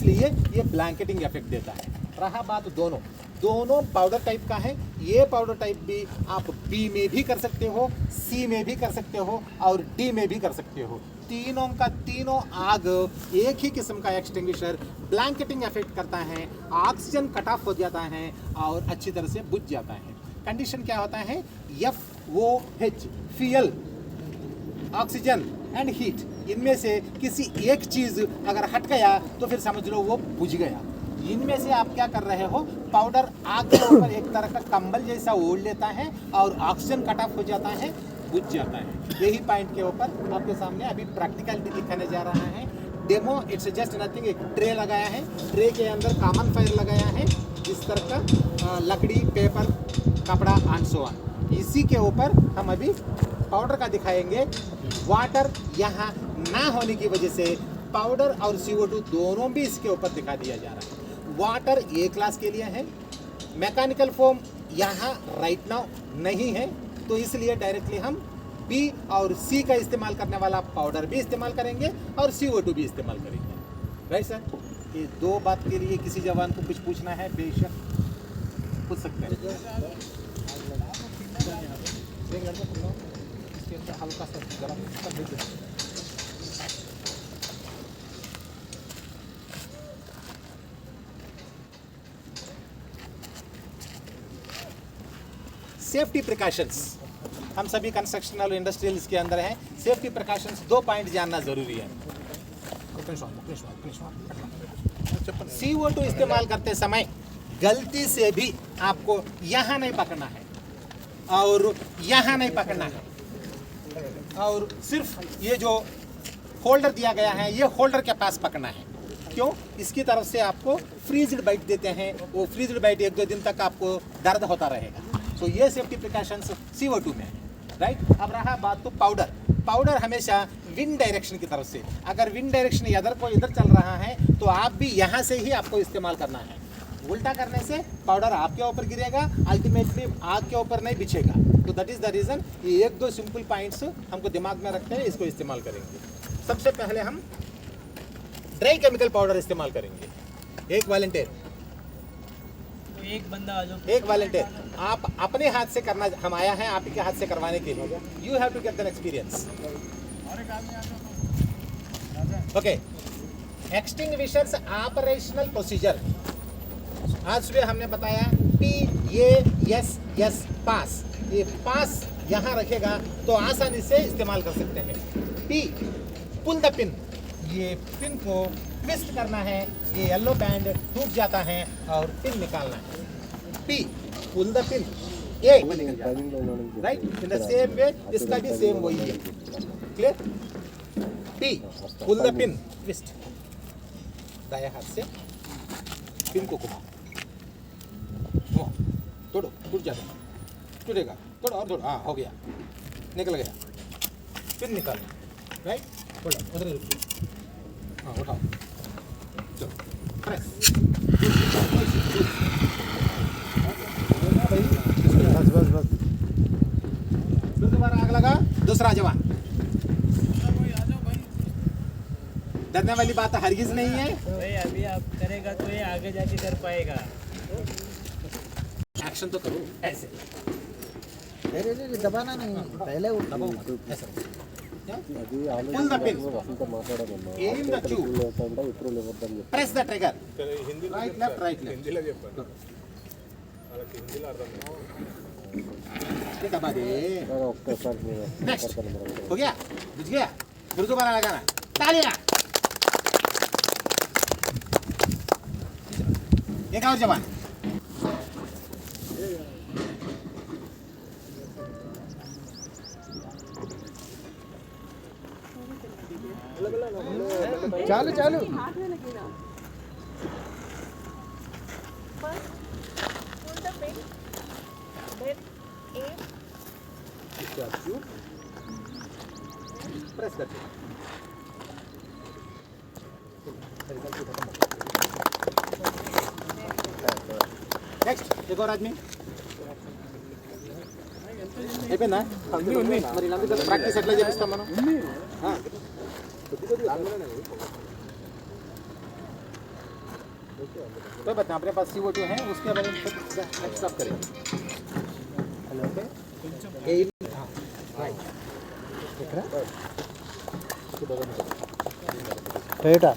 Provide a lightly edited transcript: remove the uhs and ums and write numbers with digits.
इसलिए ये blanketing effect देता है। रहा बात दोनों पाउडर टाइप का है। ये पाउडर टाइप भी आप बी में भी कर सकते हो, सी में भी कर सकते हो और डी में भी कर सकते हो। तीनों का तीनों आग एक ही किस्म का एक्सटिंग्विशर ब्लैंकेटिंग इफेक्ट करता है, ऑक्सीजन कट ऑफ हो जाता है और अच्छी तरह से बुझ जाता है। कंडीशन क्या होता है, FOH fuel, oxygen and heat, इनमें से किसी एक चीज अगर हट गया तो फिर समझ लो वो बुझ गया। इनमें से आप क्या कर रहे हो, पाउडर आग के ऊपर एक तरह का कंबल जैसा ओढ़ लेता है और ऑक्सीजन कट ऑफ हो जाता है, बुझ जाता है। यही पॉइंट के ऊपर आपके सामने अभी प्रैक्टिकलिटी दिखाने जा रहा है। डेमो इट्स जस्ट नथिंग, एक ट्रे लगाया है, ट्रे के अंदर कॉमन फायर लगाया है इस तरह का, लकड़ी, पेपर, कपड़ा एंड सो ऑन। इसी के ऊपर हम अभी पाउडर का दिखाएंगे। वाटर यहाँ ना होने की वजह से पाउडर और CO2 दोनों भी इसके ऊपर दिखा दिया जा रहा है। वाटर ए क्लास के लिए है, मैकेनिकल फोम यहाँ राइट नाउ नहीं है, तो इसलिए डायरेक्टली हम B और C का इस्तेमाल करने वाला पाउडर भी इस्तेमाल करेंगे और CO2 भी इस्तेमाल करेंगे। राइट सर, ये दो बात के लिए किसी जवान को कुछ पूछना है बेशक पूछ सकते हैं। हल्का सा गरम सेफ्टी प्रिकॉशंस, हम सभी कंस्ट्रक्शनल इंडस्ट्रियल के अंदर हैं। सेफ्टी प्रिकॉशंस 2 पॉइंट जानना जरूरी है। CO2 इस्तेमाल करते समय गलती से भी आपको यहाँ नहीं पकड़ना है और यहाँ नहीं पकड़ना है, और सिर्फ ये जो होल्डर दिया गया है ये होल्डर के पास पकड़ना है। क्यों? इसकी तरफ से आपको फ्रीज्ड बाइट देते हैं, वो फ्रीज्ड बाइट 1-2 दिन तक आपको दर्द होता रहेगा। तो ये सेफ्टी प्रिकॉशंस CO2 में है। राइट, अब रहा बात तो पाउडर हमेशा विंड डायरेक्शन की तरफ से, अगर विंड डायरेक्शन इधर को इधर चल रहा है तो आप भी यहाँ से ही आपको इस्तेमाल करना है। उल्टा करने से पाउडर आपके ऊपर गिरेगा, अल्टीमेटली आग के ऊपर नहीं बिछेगा। तो दैट इज द रीजन ये 1-2 सिंपल पॉइंट्स हमको दिमाग में रखते हैं, इसको इस्तेमाल करेंगे। सबसे पहले हम ड्राई केमिकल पाउडर इस्तेमाल करेंगे। एक वॉलंटियर, एक बंदा आ जाओ, एक वॉलंटियर, आप अपने हाथ से करना, हम आया हैं आप के हाथ से करवाने के लिए। You have to get an experience. Okay, extinguishers operational procedure. आज सुबह हमने बताया PASS पास, ये पास यहाँ रखेगा तो आसानी से इस्तेमाल कर सकते हैं। P पुल द पिन, ये पिन को ट्विस्ट करना है, ये येलो बैंड टूट जाता है और पिन निकालना है। P pull the pin, A right, in the same way इसका भी सेम वही है। Clear? P pull the pin, twist, दाया हाथ से पिन को घुमाओ, तोड़ो, टूट जाता, टूटेगा, तोड़ो और तोड़ो, हाँ हो गया, निकल गया, पिन निकालो। राइट, थोड़ा उधर ही रुको, हाँ उठाओ, चलो प्रेस, बस फिर दोबारा आग लगा। दूसरा जवान, डरने वाली बात हरगिज नहीं है भाई, अभी आप करेगा तो ये आगे जाके कर पाएगा। एक्शन तो करो ऐसे, दबाना नहीं, पहले दबाओ ऐसे। Pull the pin, aim the tube, press the trigger, right left, right left, ये दबा दे। नेक्स्ट, हो गया, बुझ गया, फिर दोबारा लगाना, तालियां। एक और जवान, चालू चालू, हाथ में लगेगा। First, pull the pin, then aim, press करते। नेक्स्ट, एक और आदमी, అయిపోయిందా? మరి ఇలా ప్రాక్టీస్ ఎట్లా చేపిస్తాం మనం? कोई बात नहीं, अपने पास CO2 है, उसके बारे में नेक्स्ट आप करेंगे। ओके, हाँ राइट, రైటా